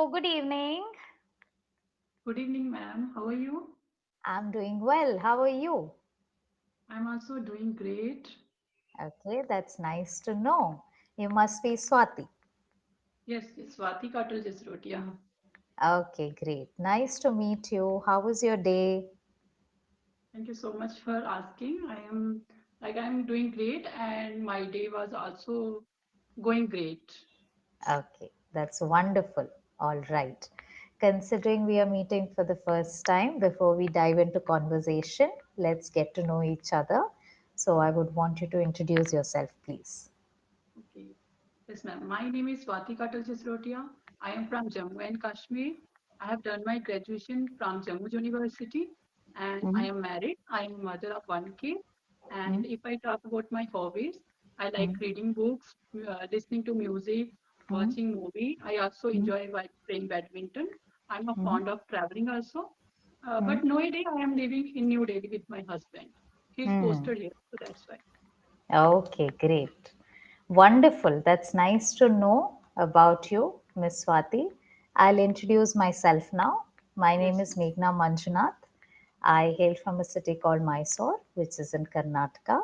Good evening. Good evening, ma'am. How are you? I'm doing well. How are you? I'm also doing great. Okay, that's nice to know. You must be Swati. Yes, it's Swati Katal Jasrotia. Okay, great. Nice to meet you. How was your day? Thank you so much for asking. I'm doing great, and my day was also going great. Okay, that's wonderful. All right. Considering we are meeting for the first time, before we dive into conversation, let's get to know each other. So I would want you to introduce yourself, please. Okay. Yes, ma'am. My name is Swati Katal Jasrotia. I am from Jammu and Kashmir. I have done my graduation from Jammu University, and I Mm-hmm. am married. I am a mother of one kid. And if I talk about my hobbies, I like Mm-hmm. reading books, listening to music, watching movie. I also Mm-hmm. enjoy playing badminton. I'm a Mm-hmm. fond of traveling also. Mm-hmm. But nowadays I am living in New Delhi with my husband. He's Mm-hmm. posted here, so that's why. Okay, great. Wonderful. That's nice to know about you, Miss Swati. I'll introduce myself now. My name Yes, is ma'am. Meghna Manjunath. I hail from a city called Mysore, which is in Karnataka.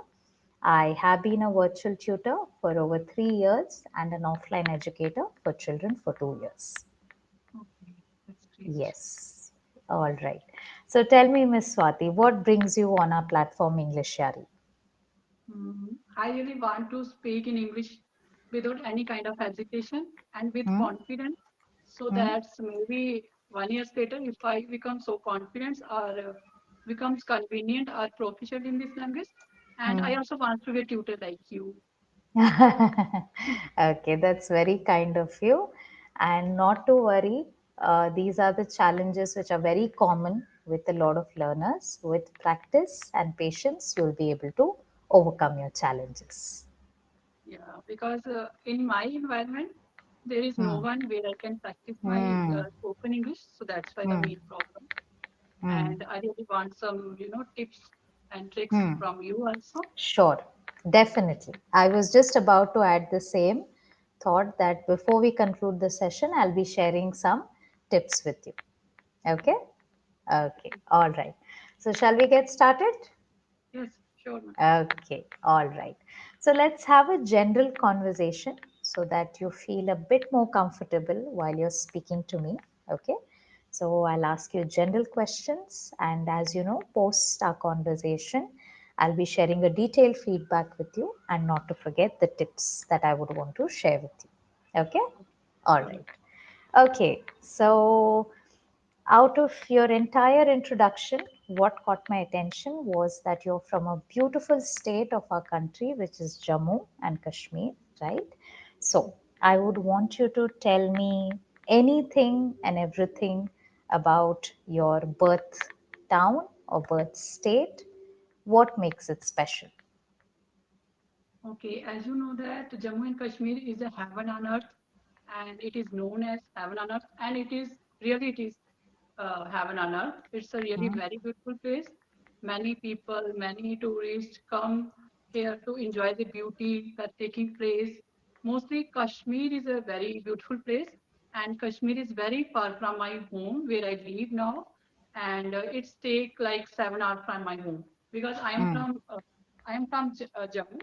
I have been a virtual tutor for over 3 years and an offline educator for children for 2 years. Okay, that's great. Yes. All right. So tell me, Miss Swati, what brings you on our platform English Yari? I really want to speak in English without any kind of hesitation and with Hmm? confidence. So Hmm? that maybe 1 year later, if I become so confident or becomes convenient or proficient in this language, and Hmm? I also want to be a tutor like you. Okay, that's very kind of you. And not to worry, these are the challenges which are very common with a lot of learners. With practice and patience, you'll be able to overcome your challenges. Yeah, because in my environment, there is no Hmm. one where I can practice my Hmm. spoken English. So that's why the Hmm. main problem. Hmm. And I really want some, tips and tricks Hmm. from you also. Sure, definitely. I was just about to add the same thought that before we conclude the session, I'll be sharing some tips with you. Okay? Okay, all right. So, shall we get started? Yes, sure, ma'am. Okay, all right. So, let's have a general conversation so that you feel a bit more comfortable while you're speaking to me. Okay, so I'll ask you general questions, and as you know, post our conversation, I'll be sharing a detailed feedback with you, and not to forget the tips that I would want to share with you. Okay, Okay, all sure, ma'am. right. Okay, so out of your entire introduction, what caught my attention was that you're from a beautiful state of our country, which is Jammu and Kashmir, right? So, I would want you to tell me anything and everything about your birth town or birth state. What makes it special? Okay, as you know that Jammu and Kashmir is a heaven on earth, and it is known as heaven on earth, and it is heaven on earth. It's a really Hmm? very beautiful place. Many people, many tourists come here to enjoy the beauty that's taking place. Mostly Kashmir is a very beautiful place, and Kashmir is very far from my home where I live now, and it's take like 7 hours from my home because Hmm. I am from Jammu,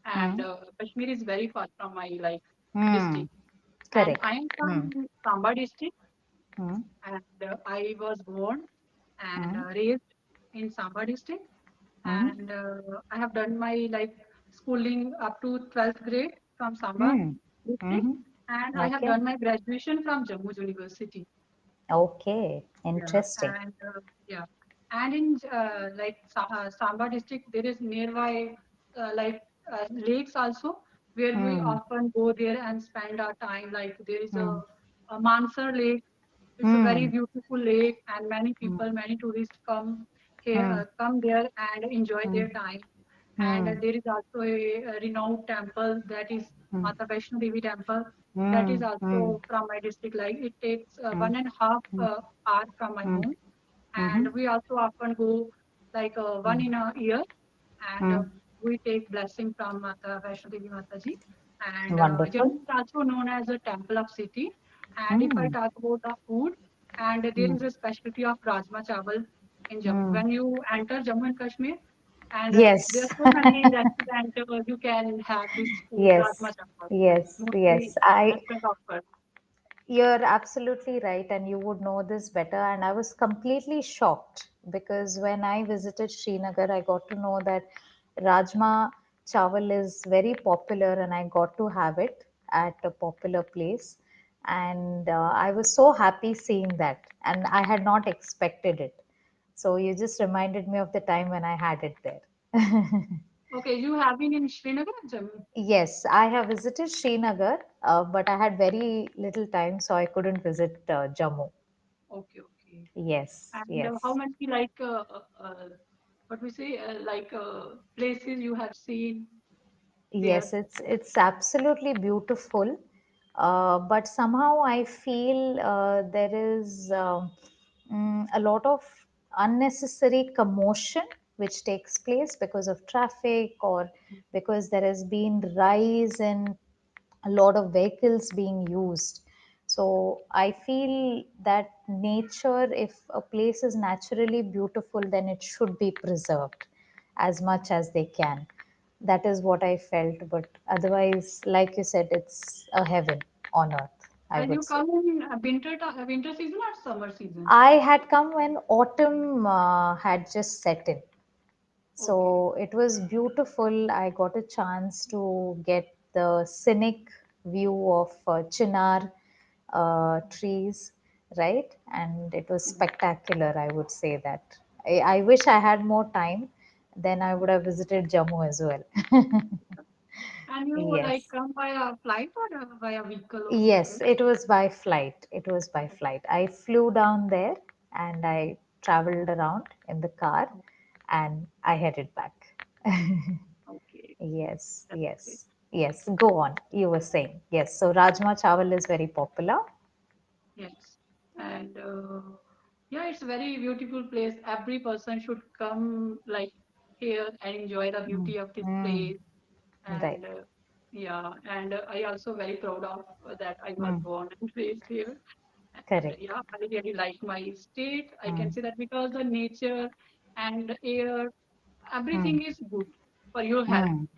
and Hmm. Kashmir is very far from my like Hmm. district, and Correct. I am Hmm. from Samba district, Hmm. and I was born and Hmm. raised in Samba district, Hmm. and I have done my like schooling up to 12th grade from Samba Hmm. district, Hmm. and I have Okay. done my graduation from Jammu University. Okay. Yeah, Interesting. and yeah, and in Samba district, there is nearby like lakes also where we Hmm. often go there and spend our time. Like there is Hmm. a Mansar Lake. It's a very Hmm. beautiful lake, and many Hmm. people, many tourists come here, Hmm. come there and enjoy Hmm. their time. And Hmm. there is also a renowned temple that is Hmm. Mata Vaishno Devi temple. That is Hmm. Hmm. also from my district. Like it takes Hmm. 1.5 Hmm. hour from my Hmm. home, Hmm. and we also often go like one in a year, and Hmm. we take blessing from Mata Vaishno Devi Mataji. And Wonderful. Jammu is also known as a temple of city. And if I Mm. talk about the food, and there Mm. is a specialty of Rajma Chawal in Jammu. Mm. When you enter Jammu and Kashmir, and there Yes. are so many restaurants you can have this food, Yes. Rajma Chawal. Yes. Mostly Yes. I restaurant offer. You're absolutely right, and you would know this better. And I was completely shocked because when I visited Srinagar, I got to know that Rajma Chawal is very popular, and I got to have it at a popular place. And I was so happy seeing that, and I had not expected it. So you just reminded me of the time when I had it there. Okay, you have been in Srinagar and Jammu. Yes, I have visited Srinagar, but I had very little time, so I couldn't visit Jammu. Okay, okay. Yes, And how yes, many like what we say like places you have seen there? yes. It's absolutely beautiful, but somehow I feel there is a lot of unnecessary commotion which takes place because of traffic or because there has been rise in a lot of vehicles being used. So I feel that nature, if a place is naturally beautiful, then it should be preserved as much as they can. That is what I felt. But otherwise, like you said, it's a heaven on earth, I And would you say. come in winter season or summer season? I had come when autumn had just set in. Okay. So it was beautiful. I got a chance to get the scenic view of chinar trees, right? And it was Mhm. spectacular, I would say that. I wish I had more time, then I would have visited Jammu as well. And you like Yes. come by a flight or by a vehicle or Yes, something? it was by flight. It was by flight. I flew down there and I traveled around in the car and I headed back. Okay, Yes, that's great. yes, yes. Go on. You were saying. Yes. So Rajma Chawal is very popular. Yes. And yeah, it's a very beautiful place. Every person should come like here and enjoy the Mm. beauty of this Mm. place. Right. And yeah, and I also very proud of that I was Mm. born and raised here. And Correct. yeah, I really like my state. I can Mm. say that because the nature and the air, Mm. everything is good for your health. Mm.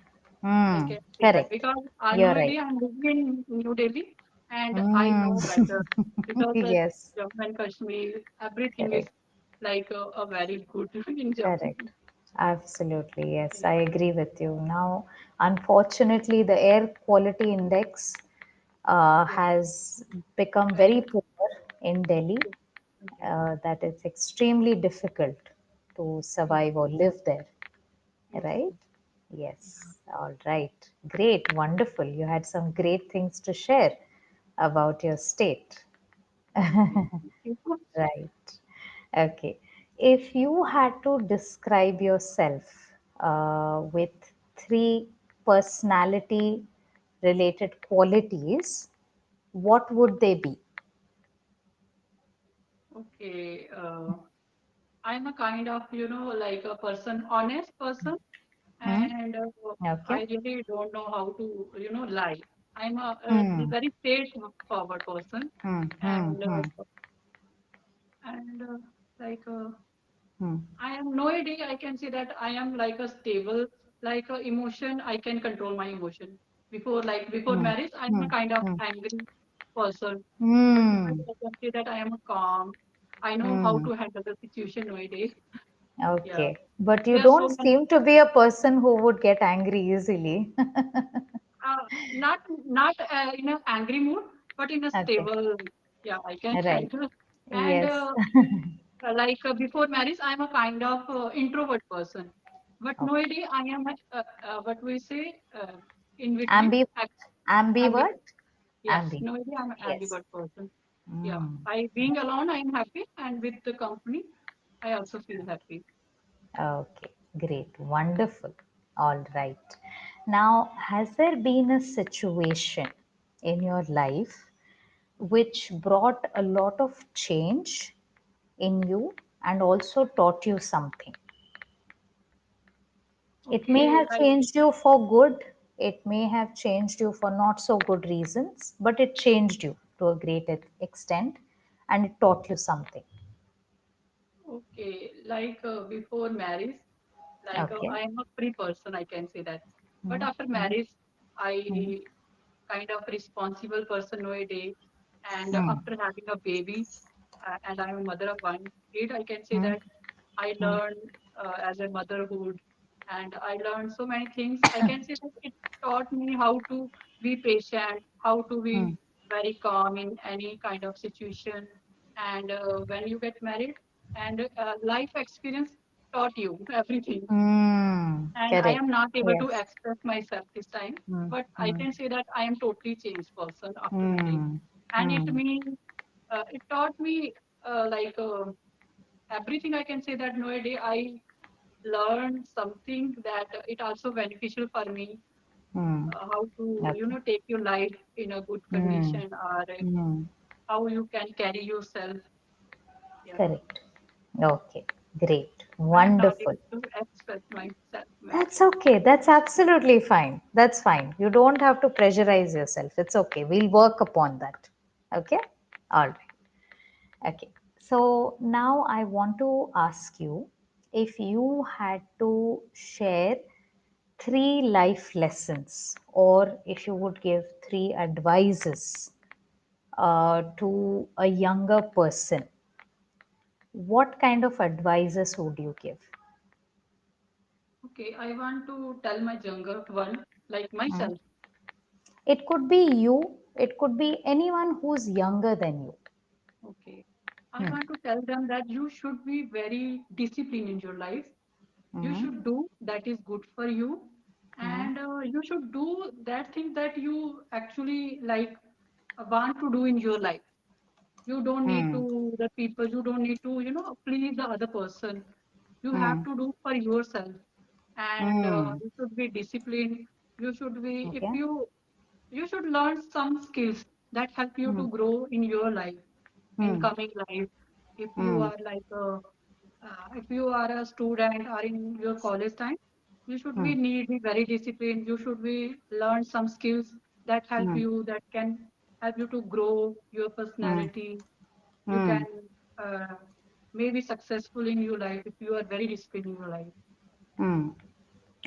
I Mm. can say that Correct. because I You're nowadays right. I'm living in New Delhi and I Mm. know better because the Yes. Jammu and Kashmir, everything is Correct. like a very good in Jammu. Correct. Absolutely. Yes, I agree with you. Now, unfortunately, the air quality index Yes, has become very very poor in Delhi. good. Okay. That it's extremely difficult to Yes, survive or live there, yes, right? Yes. All right. Great. Wonderful. You had some great things to share about your state. okay. Thank you. Right. Okay. If you had to describe yourself with three personality related qualities, what would they be? Okay. I'm a kind of, like a person, honest person, Hmm? and Okay. I really don't know how to, lie. I'm a Hmm. very straightforward person, Hmm. Hmm. and Hmm. like Hmm. I am no idea. I can say that I am like a stable, like a emotion. I can control my emotion. Before Hmm. marriage, I'm a Hmm. kind of Hmm. angry person, but Hmm. nowadays I can say that I am a calm. I know how Hmm. to handle the situation nowadays. Yeah, Okay. But you there are so don't many. seem to be a person who would get angry easily. Not in an angry mood, but in a Okay. stable. Yeah, I can Right. handle. And Yes. before marriage, I'm a kind of introvert person. But Okay. nowadays, I am what we say in between. Ambi Ambivert. ambivert? Yes, Ambi. nowadays I'm an Yes. ambivert person. Yeah, Mm. I being alone, I am happy, and with the company, I also feel happy. Okay. Great. Wonderful. All right. Now, has there been a situation in your life which brought a lot of change in you and also taught you something? It may Okay, have changed you for good, it may have changed you for not so good reasons, but it changed you. to a great extent and it taught you something? Okay, like before marriage, like Okay. I am a free person, I can say that. But after Mm-hmm. marriage, Mm-hmm. I kind of responsible person nowadays. And Mm-hmm. after having a baby, and I'm a mother of one kid, I can say Mm-hmm. that I learned as a motherhood, and I learned so many things. I can say that it taught me how to be patient, how to be very calm in any kind of situation. And when you get married, and life experience taught you everything. Mm, And I correct. am not able to Yes. express myself this time, Mm, but I mm, can say that I am totally changed person after marriage. mm, And it mm, means it taught me like everything. I can say that nowadays I learned something that it also beneficial for me, mm. how to Okay. take your life in a good Mm, condition, or mm. how you can carry yourself. Yeah, Correct. Okay. Great. I am not Wonderful. able to express myself That's maybe. okay. That's absolutely fine. That's fine. You don't have to pressurize yourself. It's okay. We'll work upon that. Okay? All right. Okay. So now I want to ask you, if you had to share three life lessons, or if you would give three advices to a younger person, what kind of advices would you give? Okay, I want to tell my younger one, like Mm. myself. It could be you, it could be anyone who's younger than you. Okay, I Mm. want to tell them that you should be very disciplined in your life. You Mm. should do that is good for you, Mm. and you should do that thing that you actually like want to do in your life. You don't need Mm. to the people. You don't need to please the other person. You have Mm. to do for yourself, and Mm. you should be disciplined. You should be if Okay. you should learn some skills that help you to Mm. grow in your life, in Mm. coming life. If you Mm. are like if you are a student or in your college time, you should Mm. be very disciplined. You should be learn some skills that help Mm. you, that can help you to grow your Mm. personality. You can Mm. uh, maybe successful in your life if you are very disciplined in your life. Mm.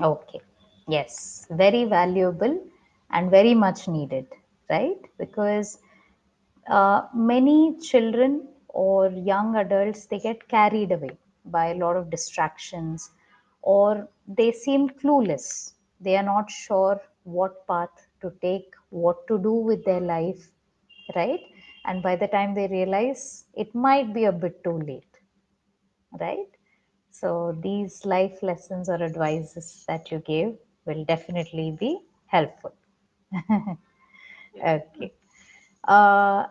Okay. Yes, very valuable and very much needed, right? Because many children or young adults, they get carried away by a lot of distractions, or they seem clueless. They are not sure what path to take, what to do with their life, right? And by the time they realize, it might be a bit too late, right? So these life lessons or advices that you gave will definitely be helpful. Yeah. Okay. Uh,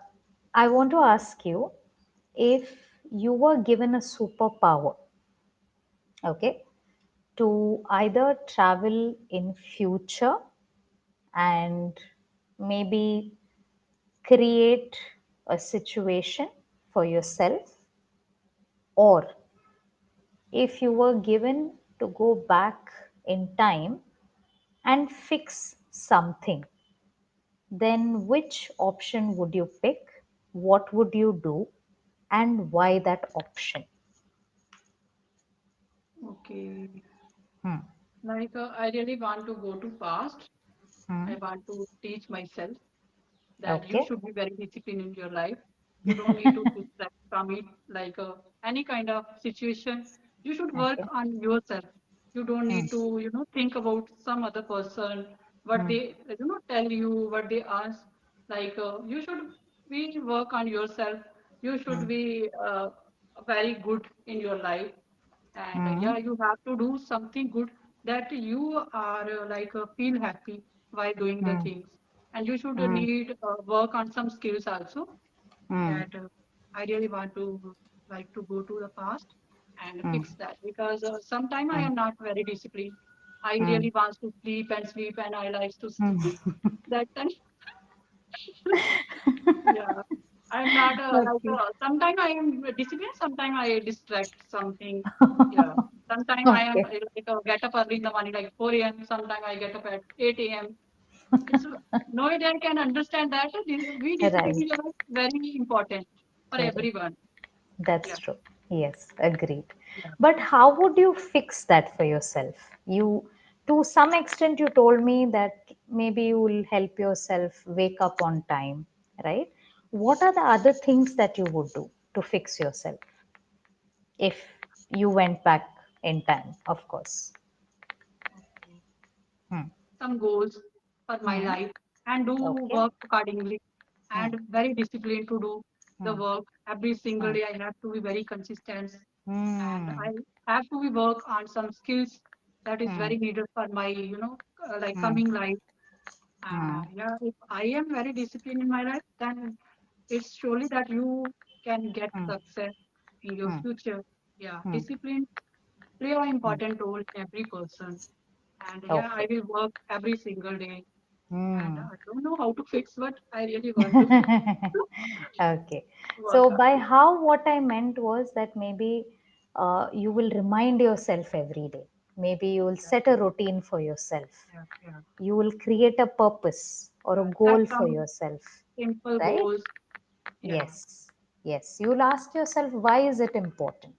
I want to ask you, if you were given a superpower, okay, to either travel in future and maybe create a situation for yourself, or if you were given to go back in time and fix something, then which option would you pick? What would you do? And why that option? Okay. Hmm. Like I really want to go to past. Hmm. I want to teach myself that you Okay. should be very disciplined in your life. You don't need to distract from it, like any kind of situation. You should work Okay. on yourself. You don't Hmm. need to, think about some other person, what Hmm. they, tell you, what they ask. Like you should be work on yourself. You should Hmm. be very good in your life, and Hmm. yeah, you have to do something good that you are feel happy while doing the Hmm. things, and you should Hmm. need work on some skills also. Hmm. That I really want to like to go to the past and Hmm. fix that, because sometime I Hmm. am not very disciplined. I Hmm. really want to sleep and I like to Hmm. that time. Yeah, I'm not Okay. sometimes I am disciplined, sometimes I distract something. Yeah, sometimes I am Okay. get up early in the morning like 4 a.m. Sometimes I get up at 8 a.m. It's no Indian can understand that. We Right. discipline are very important for Right. everyone. That's Yeah, true. Yes, agreed. yeah, But how would you fix that for yourself? You, to some extent, you told me that maybe you will help yourself wake up on time, right? What are the other things that you would do to fix yourself if you went back in time, of course? okay. Hmm. Some goals for my Hmm. life and do Okay. work accordingly Hmm. and very disciplined to do the Hmm. work every single Hmm. day. I have to be very consistent and Hmm. I have to be work on some skills that is Hmm. very needed for my like Hmm. coming life. Hmm. Yeah, if I am very disciplined in my life, then it's surely that you can get Hmm. success in your Hmm. future. Yeah, Hmm. discipline play an Hmm. important role in every person. And yeah, I Okay. will work every single day. And Hmm. I don't know how to fix, but I really want to Okay. work So on by it. how, what I meant was that maybe you will remind yourself every day. Maybe you will Yeah, set a routine for yourself. yeah, yeah. You will create a purpose or a Set goal for some yourself, simple right? goals. Yeah, Yes. Yes. You'll ask yourself, why is it important?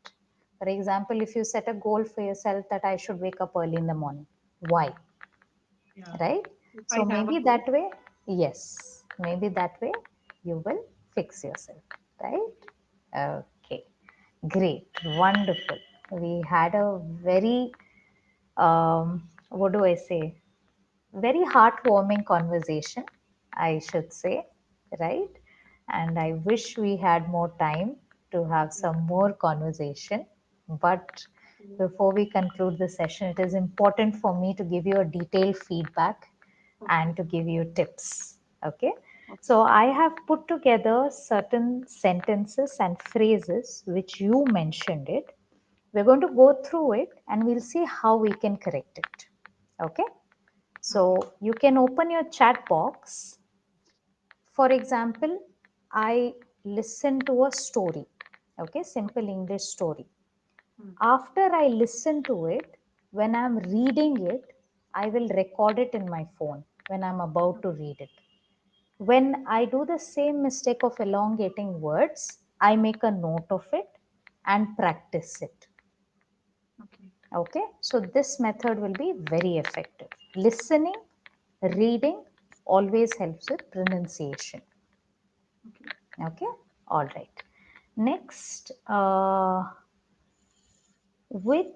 For example, if you set a goal for yourself that I should wake up early in the morning, why? yeah. Right? If So I have a maybe goal, that way, yes, maybe that way you will fix yourself, right? Okay, great, wonderful. We had a very, what do I say, very heartwarming conversation, I should say, right? And I wish we had more time to have yeah. some more conversation. But Mm, before we conclude the session, it is important for me to give you a detailed feedback okay, and to give you tips. Okay. okay, So I have put together certain sentences and phrases which you mentioned it. We're going to go through it and we'll see how we can correct it. Okay. okay. So you can open your chat box. For example, I listen to a story. Okay, simple English story. Mm, After I listen to it, when I'm reading it, I will record it in my phone when I'm about to read it. When I do the same mistake of elongating words, I make a note of it and practice it. okay, Okay, so this method will be very effective. Listening, reading always helps with pronunciation. okay. Okay, all right. Next, with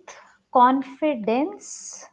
confidence